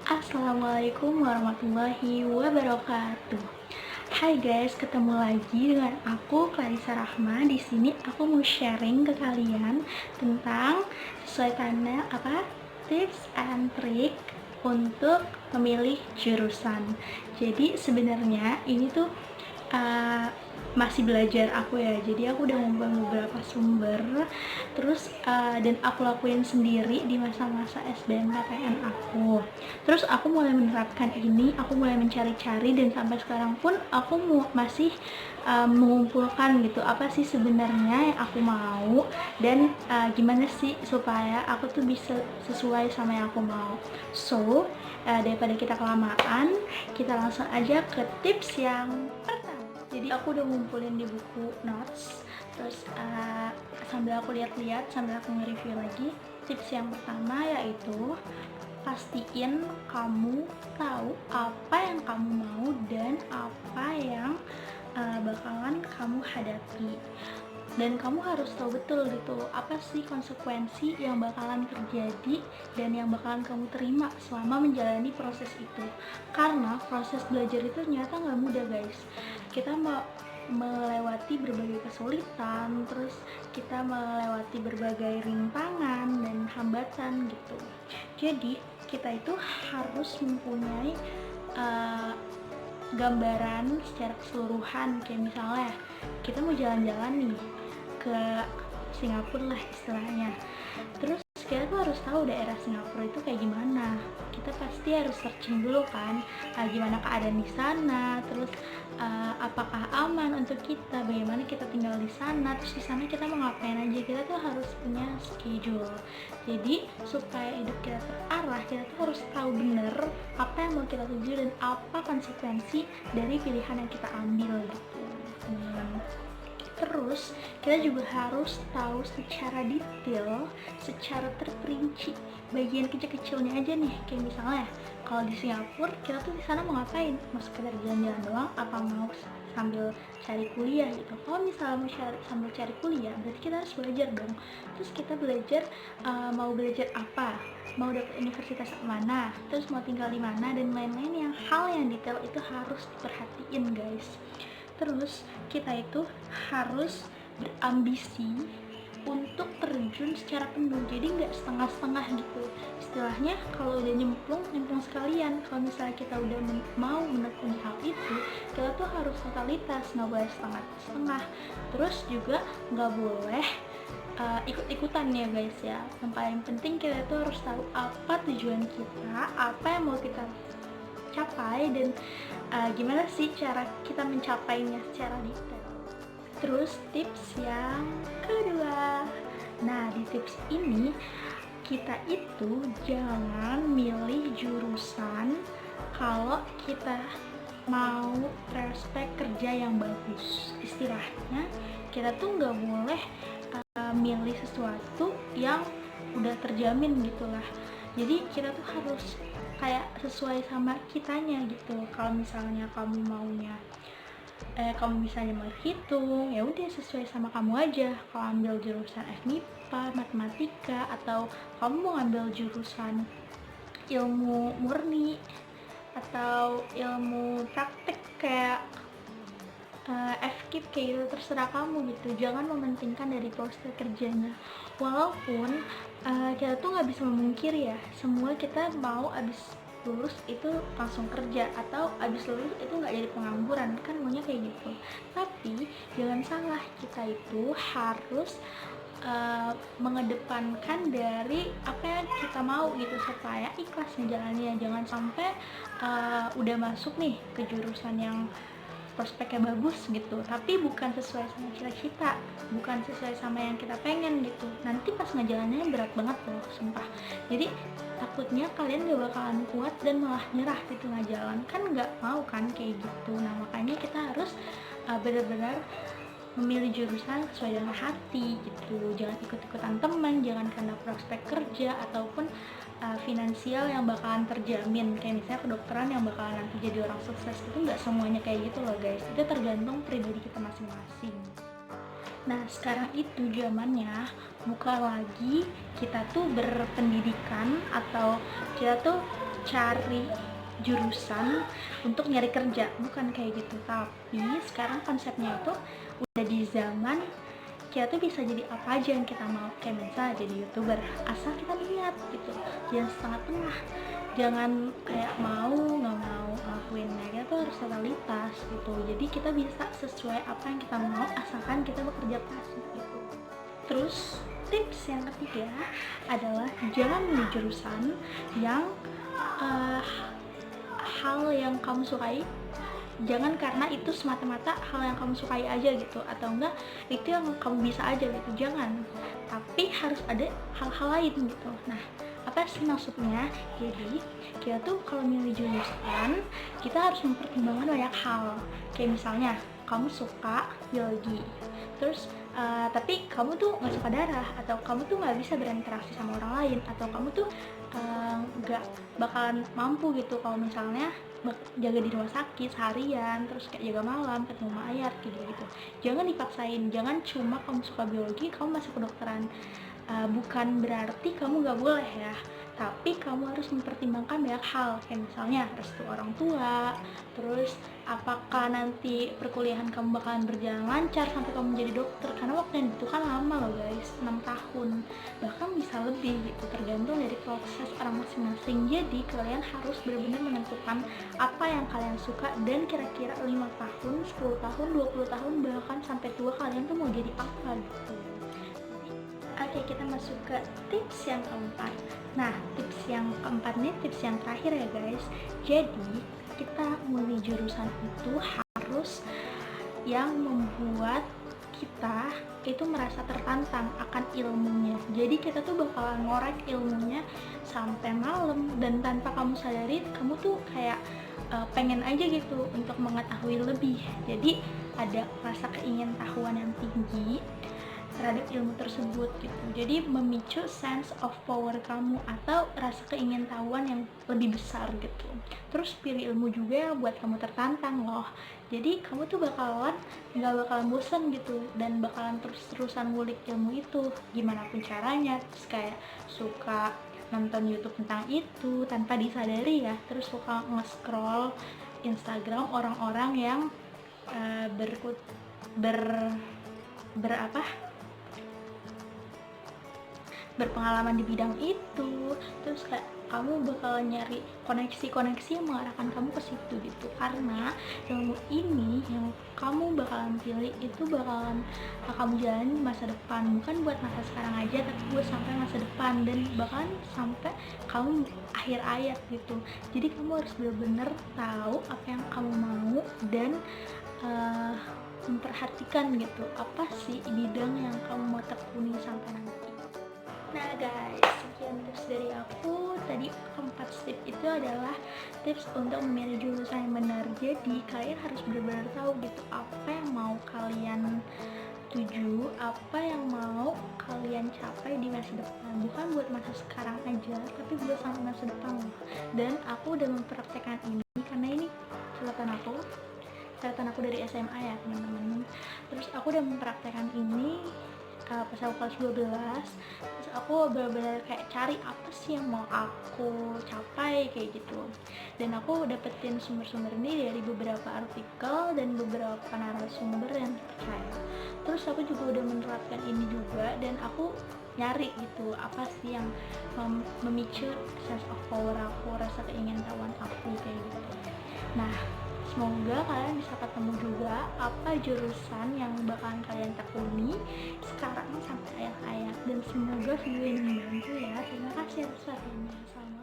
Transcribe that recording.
Assalamualaikum warahmatullahi wabarakatuh. Hai guys, ketemu lagi dengan aku Clarissa Rahma. Di sini aku mau sharing ke kalian tentang sesuai tanda tips and trick untuk memilih jurusan. Jadi sebenarnya ini tuh uh, masih belajar aku ya, jadi aku udah ngumpulin beberapa sumber terus dan aku lakuin sendiri di masa-masa SBMPTN aku. Terus aku mulai menerapkan ini, aku mulai mencari-cari, dan sampai sekarang pun aku masih mengumpulkan gitu apa sih sebenarnya yang aku mau, dan gimana sih supaya aku tuh bisa sesuai sama yang aku mau. So daripada kita kelamaan, kita langsung aja ke tips yang pertama. Jadi aku udah ngumpulin di buku notes, terus sambil aku lihat-lihat, sambil aku nge-review lagi. Tips yang pertama yaitu pastiin kamu tahu apa yang kamu mau dan apa yang bakalan kamu hadapi, dan kamu harus tahu betul gitu apa sih konsekuensi yang bakalan terjadi dan yang bakalan kamu terima selama menjalani proses itu. Karena proses belajar itu ternyata nggak mudah guys. Kita melewati berbagai kesulitan, terus kita melewati berbagai rintangan dan hambatan gitu. Jadi kita itu harus mempunyai gambaran secara keseluruhan. Kayak misalnya kita mau jalan-jalan nih ke Singapura lah istilahnya, terus kita tuh harus tahu daerah Singapura itu kayak gimana. Kita pasti harus searching dulu kan, gimana keadaan di sana, terus apakah aman untuk kita, bagaimana kita tinggal di sana, terus di sana kita mau ngapain aja. Kita tuh harus punya schedule. Jadi supaya hidup kita terarah, kita tuh harus tahu bener apa yang mau kita tuju dan apa konsekuensi dari pilihan yang kita ambil gitu. Terus kita juga harus tahu secara detail, secara terperinci bagian kecil-kecilnya aja nih. Kayak misalnya kalau di Singapura kita tuh di sana mau ngapain? Mau sekedar jalan-jalan doang apa mau sambil cari kuliah gitu. Kalau misalnya mau sambil cari kuliah, berarti kita harus belajar dong. Terus kita belajar mau belajar apa, mau dapet universitas mana, terus mau tinggal di mana, dan lain-lain. Yang hal yang detail itu harus diperhatiin guys. Terus kita itu harus berambisi untuk terjun secara penuh, jadi nggak setengah-setengah gitu. Istilahnya kalau udah nyemplung sekalian. Kalau misalnya kita udah mau menekuni hal itu, kita tuh harus totalitas, nggak boleh setengah-setengah. Terus juga nggak boleh ikut-ikutan ya guys ya. Yang paling penting kita tuh harus tahu apa tujuan kita, apa yang mau kita capai, dan gimana sih cara kita mencapainya secara detail. Terus tips yang kedua, nah di tips ini kita itu jangan milih jurusan kalau kita mau prospek kerja yang bagus. Istilahnya kita tuh nggak boleh milih sesuatu yang udah terjamin gitulah. Jadi kita tuh harus kayak sesuai sama kitanya gitu. Kalau misalnya kamu maunya kamu misalnya mau hitung, ya udah sesuai sama kamu aja. Kalau ambil jurusan FMIPA, matematika, atau kamu mau ambil jurusan ilmu murni atau ilmu praktek kayak FKIP kayak gitu, terserah kamu gitu. Jangan mementingkan dari prospek kerjanya. Walaupun kita tuh nggak bisa memungkiri ya, semua kita mau abis lulus itu langsung kerja, atau abis lulus itu nggak jadi pengangguran, kan maunya kayak gitu. Tapi jangan salah, kita itu harus mengedepankan dari apa yang kita mau gitu, supaya ikhlas menjalannya. Jangan sampai udah masuk nih ke jurusan yang prospeknya bagus gitu, tapi bukan sesuai sama cita-cita, bukan sesuai sama yang kita pengen gitu. Nanti pas ngejalannya berat banget loh, sumpah. Jadi takutnya kalian gak bakalan kuat dan malah nyerah di tengah jalan, kan gak mau kan kayak gitu. Nah makanya kita harus benar-benar memilih jurusan sesuai dengan hati gitu. Jangan ikut-ikutan teman, jangan karena prospek kerja ataupun finansial yang bakalan terjamin. Kayak misalnya kedokteran yang bakalan nanti jadi orang sukses, itu nggak semuanya kayak gitu loh guys. Itu tergantung pribadi kita masing-masing. Nah sekarang itu zamannya bukan lagi kita tuh berpendidikan atau kita tuh cari jurusan untuk nyari kerja, bukan kayak gitu. Tapi sekarang konsepnya itu udah di zaman kita tuh bisa jadi apa aja yang kita mau, kayak misalnya jadi YouTuber asal kita niat gitu, jangan setengah-tengah, jangan kayak mau nggak mau ngelakuin, kita tuh harus totalitas gitu. Jadi kita bisa sesuai apa yang kita mau asalkan kita bekerja keras gitu. Terus tips yang ketiga adalah jangan milih jurusan yang hal yang kamu sukai. Jangan karena itu semata-mata hal yang kamu sukai aja gitu, atau enggak itu yang kamu bisa aja gitu, jangan. Tapi harus ada hal-hal lain gitu. Nah, apa sih maksudnya? Jadi kita tuh kalau milih jurusan kita harus mempertimbangkan banyak hal. Kayak misalnya kamu suka biologi, terus tapi kamu tuh nggak suka darah, atau kamu tuh nggak bisa berinteraksi sama orang lain, atau kamu tuh nggak bakalan mampu gitu kalau misalnya jaga di rumah sakit seharian, terus kayak jaga malam, ketemu mayat gitu. Jangan dipaksain, jangan cuma kamu suka biologi kamu masuk kedokteran. Bukan berarti kamu nggak boleh ya, tapi kamu harus mempertimbangkan banyak hal, kayak misalnya restu orang tua, terus apakah nanti perkuliahan kamu bakalan berjalan lancar sampai kamu menjadi dokter, karena waktu yang itu kan lama loh guys, 6 tahun, bahkan bisa lebih gitu, tergantung dari proses orang masing-masing. Jadi kalian harus benar-benar menentukan apa yang kalian suka, dan kira-kira 5 tahun, 10 tahun, 20 tahun, bahkan sampai tua kalian tuh mau jadi apa gitu. Oke, kita masuk ke tips yang keempat. Nah, tips yang keempat nih tips yang terakhir ya guys. Jadi kita memilih jurusan itu harus yang membuat kita itu merasa tertantang akan ilmunya. Jadi kita tuh bakalan ngorek ilmunya sampai malam, dan tanpa kamu sadari kamu tuh kayak pengen aja gitu untuk mengetahui lebih. Jadi ada rasa keingintahuan yang tinggi terhadap ilmu tersebut gitu. Jadi memicu sense of power kamu atau rasa keingintahuan yang lebih besar gitu. Terus pilih ilmu juga yang buat kamu tertantang loh. Jadi kamu tuh nggak bakalan bosan gitu, dan bakalan terus-terusan ngulik ilmu itu gimana pun caranya. Terus kayak suka nonton YouTube tentang itu tanpa disadari ya. Terus suka nge-scroll Instagram orang-orang yang berpengalaman di bidang itu. Terus kayak kamu bakal nyari koneksi-koneksi yang mengarahkan kamu ke situ gitu, karena ilmu ini yang kamu bakalan pilih itu bakalan kamu jalani di masa depan, bukan buat masa sekarang aja, tapi buat sampai masa depan, dan bahkan sampai kamu akhir hayat gitu. Jadi kamu harus benar-benar tahu apa yang kamu mau, dan memperhatikan gitu apa sih bidang yang kamu mau tekuni sampai nanti. Nah guys, sekian tips dari aku. Tadi 4 tips itu adalah tips untuk memilih jurusan yang benar. Jadi kalian harus benar-benar tahu gitu apa yang mau kalian tuju, apa yang mau kalian capai di masa depan, bukan buat masa sekarang aja, tapi buat sampai masa depan loh. Dan aku udah mempraktekkan ini karena ini catatan aku dari SMA ya teman-teman. Terus aku udah mempraktekkan ini pas aku kelas 12. Terus aku benar-benar kayak cari apa sih yang mau aku capai kayak gitu, dan aku dapetin sumber-sumber ini dari beberapa artikel dan beberapa narasumber yang terpercaya. Terus aku juga udah menerapkan ini juga, dan aku nyari gitu apa sih yang memicu sense of power aku, rasa keingintahuan aku kayak gitu. Nah, semoga kalian bisa ketemu juga apa jurusan yang bakalan kalian tekuni sekarang sampai akhir hayat, dan semoga video ini membantu ya. Terima kasih atas perhatiannya.